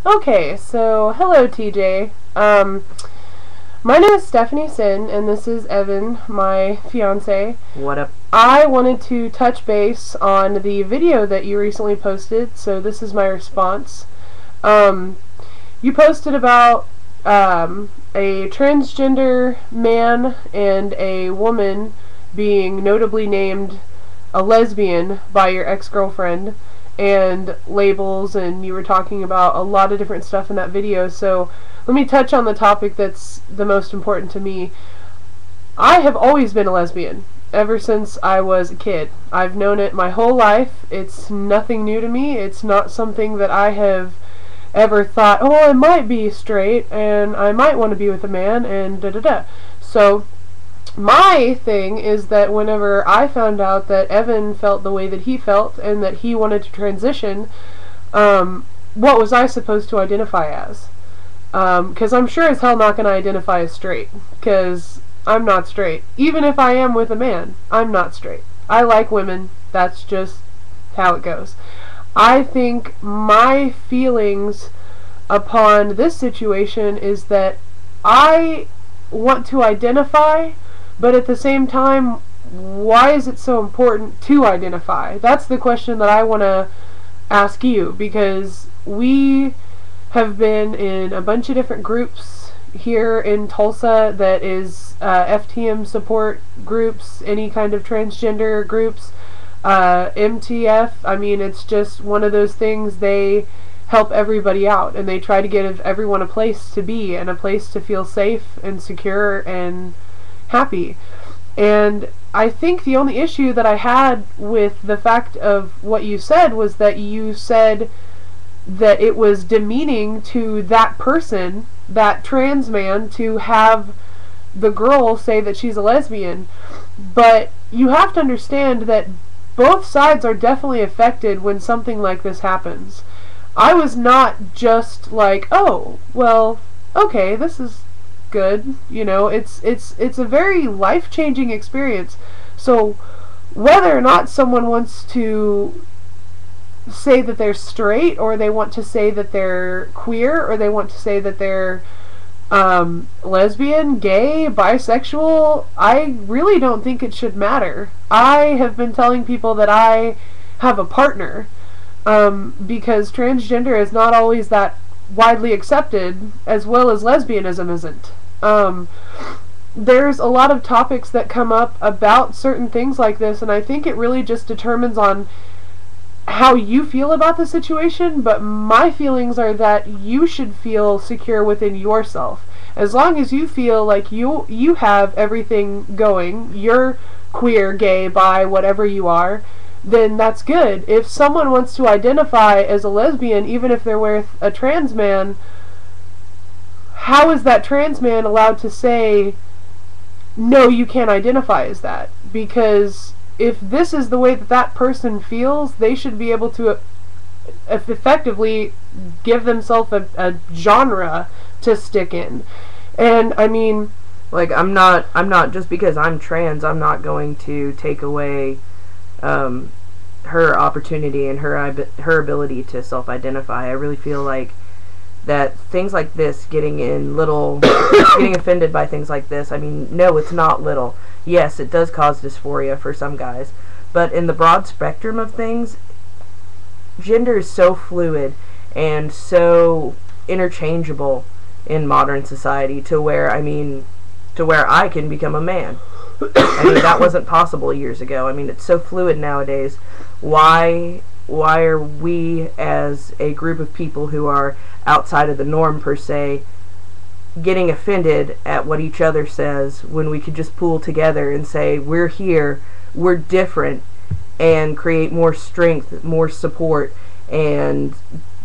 Okay, so hello TJ. My name is Stephanie Sin, and this is Evan, my fiance. What up? I wanted to touch base on the video that you recently posted, so this is my response. You posted about a transgender man and a woman being notably named a lesbian by your ex-girlfriend, and labels, and you were talking about a lot of different stuff in that video. So let me touch on the topic that's the most important to me. I have always been a lesbian ever since I was a kid. I've known it my whole life. It's nothing new to me. It's not something that I have ever thought, oh, I might be straight and I might want to be with a man and da-da-da. So my thing is that whenever I found out that Evan felt the way that he felt and that he wanted to transition, what was I supposed to identify as? Because I'm sure as hell not going to identify as straight, because I'm not straight. Even if I am with a man, I'm not straight. I like women. That's just how it goes. I think my feelings upon this situation is that I want to identify, but at the same time, why is it so important to identify? That's the question that I want to ask you, because we have been in a bunch of different groups here in Tulsa that is FTM support groups, any kind of transgender groups, MTF. I mean, it's just one of those things. They help everybody out, and they try to give everyone a place to be and a place to feel safe and secure and happy. And I think the only issue that I had with the fact of what you said was that you said that it was demeaning to that person, that trans man, to have the girl say that she's a lesbian. But you have to understand that both sides are definitely affected when something like this happens. I was not just like, oh, well, okay, this is good, you know. It's a very life-changing experience. So whether or not someone wants to say that they're straight, or they want to say that they're queer, or they want to say that they're lesbian, gay, bisexual, I really don't think it should matter. I have been telling people that I have a partner, because transgender is not always that widely accepted, as well as lesbianism isn't. There's a lot of topics that come up about certain things like this, and I think it really just determines on how you feel about the situation. But my feelings are that you should feel secure within yourself. As long as you feel like you have everything going, you're queer, gay, bi, whatever you are, then that's good. If someone wants to identify as a lesbian, even if they're with a trans man, how is that trans man allowed to say, no, you can't identify as that? Because if this is the way that that person feels, they should be able to effectively give themselves a genre to stick in. And I mean, like, I'm not just because I'm trans, I'm not going to take away her opportunity and her ability to self-identify. I really feel like that things like this, getting offended by things like this, I mean, no, it's not little. Yes, it does cause dysphoria for some guys, but in the broad spectrum of things, gender is so fluid and so interchangeable in modern society to where I can become a man. I mean, that wasn't possible years ago. I mean, it's so fluid nowadays. Why are we, as a group of people who are outside of the norm per se, getting offended at what each other says, when we could just pool together and say, we're here, we're different, and create more strength, more support, and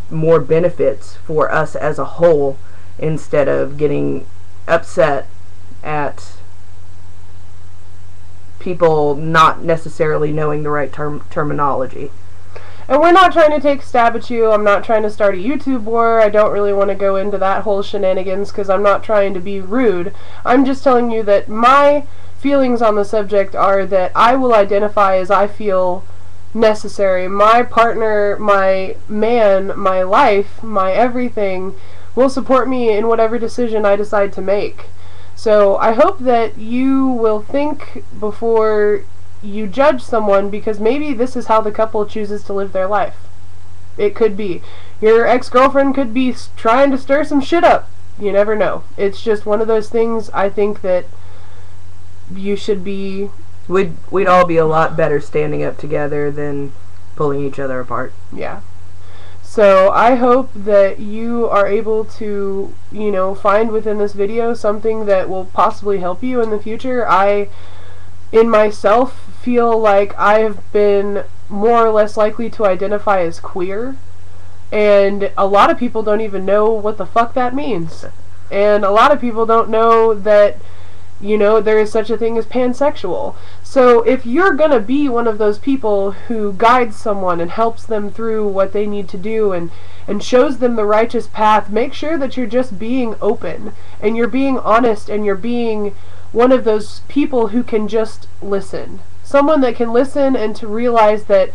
more benefits for us as a whole, instead of getting upset at people not necessarily knowing the right terminology. And we're not trying to take a stab at you. I'm not trying to start a YouTube war. I don't really want to go into that whole shenanigans, because I'm not trying to be rude. I'm just telling you that my feelings on the subject are that I will identify as I feel necessary. My partner, my man, my life, my everything will support me in whatever decision I decide to make. So I hope that you will think before you judge someone, because maybe this is how the couple chooses to live their life. It could be. Your ex-girlfriend could be trying to stir some shit up. You never know. It's just one of those things. I think that you should be... We'd all be a lot better standing up together than pulling each other apart. Yeah. So I hope that you are able to, you know, find within this video something that will possibly help you in the future. I, in myself, feel like I have been more or less likely to identify as queer, and a lot of people don't even know what the fuck that means. And a lot of people don't know that, you know, there is such a thing as pansexual. So if you're gonna be one of those people who guides someone and helps them through what they need to do and shows them the righteous path, make sure that you're just being open and you're being honest and you're being one of those people who can just listen. Someone that can listen and to realize that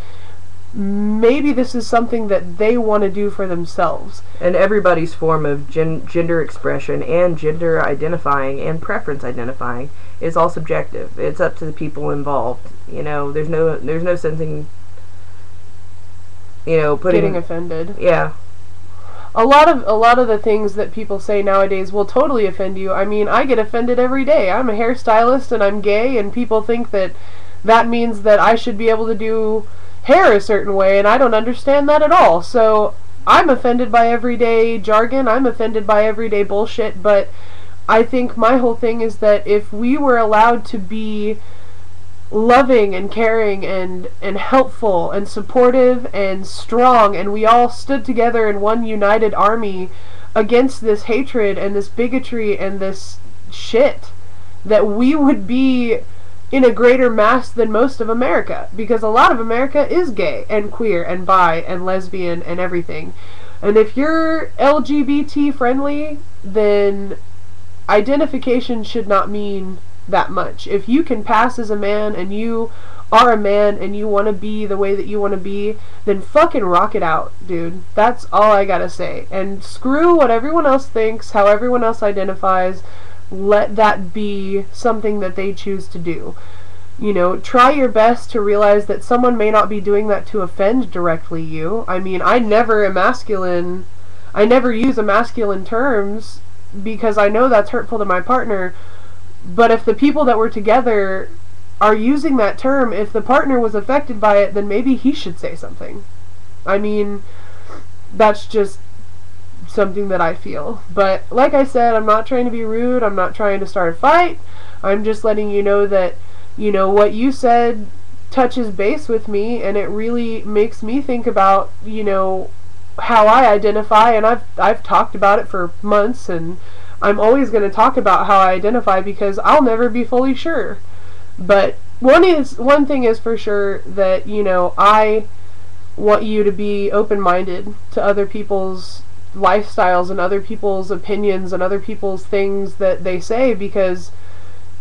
maybe this is something that they want to do for themselves. And everybody's form of gender expression and gender identifying and preference identifying is all subjective. It's up to the people involved. You know, there's no sense in, you know, getting offended. Yeah. A lot of the things that people say nowadays will totally offend you. I mean, I get offended every day. I'm a hairstylist and I'm gay, and people think that that means that I should be able to do hair a certain way, and I don't understand that at all. So I'm offended by everyday jargon, I'm offended by everyday bullshit, but I think my whole thing is that if we were allowed to be loving and caring and helpful and supportive and strong, and we all stood together in one united army against this hatred and this bigotry and this shit, that we would be in a greater mass than most of America, because a lot of America is gay and queer and bi and lesbian and everything. And if you're LGBT friendly, then identification should not mean that much. If you can pass as a man and you are a man and you want to be the way that you want to be, then fucking rock it out, dude. That's all I gotta say. And screw what everyone else thinks, how everyone else identifies. Let that be something that they choose to do. You know, try your best to realize that someone may not be doing that to offend directly you. I mean, I never use masculine terms because I know that's hurtful to my partner. But if the people that were together are using that term, if the partner was affected by it, then maybe he should say something. I mean, that's just something that I feel. But like I said, I'm not trying to be rude, I'm not trying to start a fight. I'm just letting you know that, you know, what you said touches base with me, and it really makes me think about, you know, how I identify, and I've talked about it for months, and I'm always going to talk about how I identify because I'll never be fully sure. But one thing is for sure, that, you know, I want you to be open-minded to other people's lifestyles and other people's opinions and other people's things that they say, because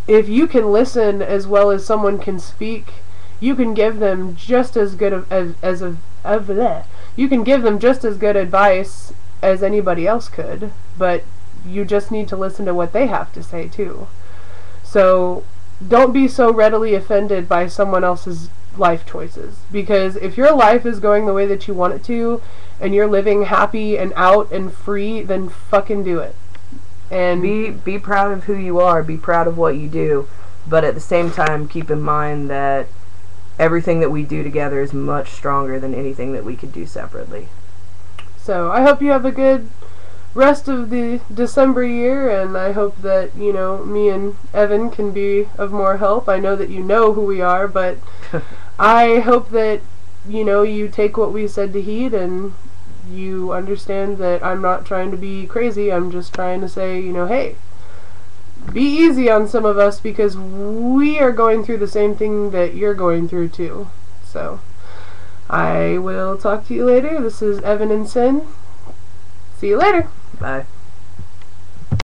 if you can listen as well as someone can speak, you can give them just as good you can give them just as good advice as anybody else could, but you just need to listen to what they have to say too. So don't be so readily offended by someone else's life choices, because if your life is going the way that you want it to and you're living happy and out and free, then fucking do it. And be proud of who you are, be proud of what you do, but at the same time keep in mind that everything that we do together is much stronger than anything that we could do separately. So I hope you have a good rest of the December year, and I hope that, you know, me and Evan can be of more help. I know that you know who we are, but I hope that, you know, you take what we said to heed and you understand that I'm not trying to be crazy. I'm just trying to say, you know, hey, be easy on some of us, because we are going through the same thing that you're going through too. So I will talk to you later. This is Evan and Sin. See you later. Bye.